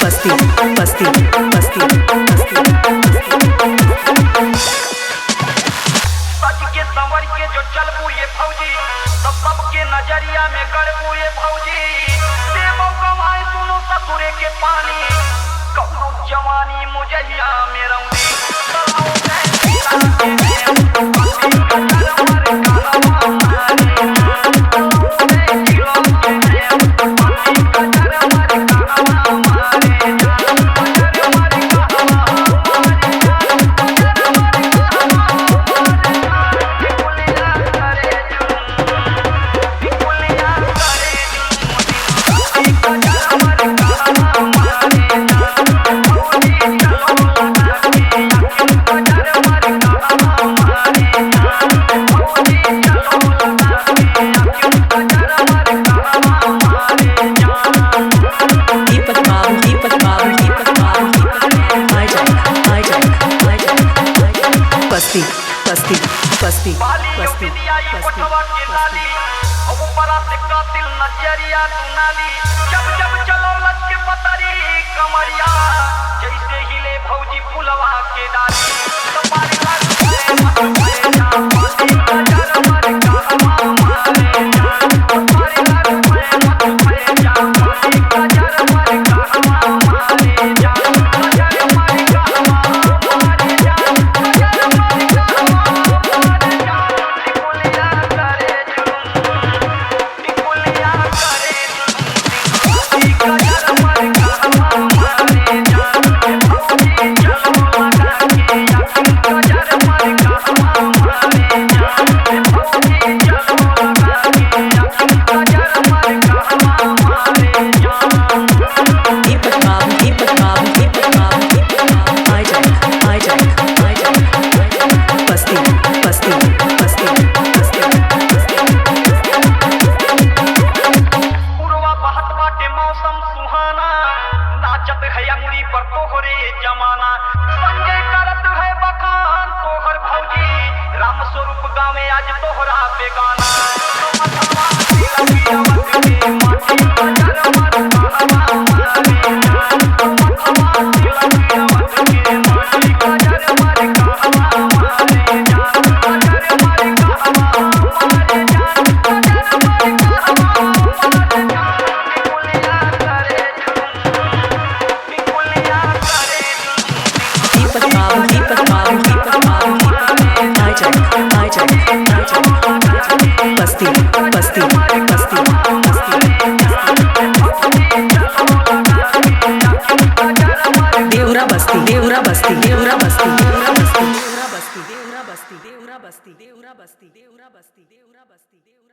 बस्ती बस्ती बस्ती सज के संवर के जो चलबू ये फौजी तब सबके नजरिया में गड़बू ये फौजी देवो गवाए सुनो ससुरे के पानी कौनो जवानी मुझहिया में रौनी बस्ती बस्ती बस्ती बस्ती कोठवा के लाली अब ऊपरा से कातिल नजरिया तू नाली जब जब चलो लग के पतरी कमरिया जैसे हिले भौजी फुलवा के डाली तुम्हारी पर तोहरे जमाना संजय करत है बखान तोहर भौजी राम स्वरूप गावे आज तोहरा पे गाना बस्ती बस्ती बस्ती देवरा बस्ती देवरा बस्ती देवरा बस्ती देवरा बस्ती देवरा बस्ती देवरा बस्ती देवरा बस्ती देवरा बस्ती देवरा बस्ती देवरा बस्ती देवरा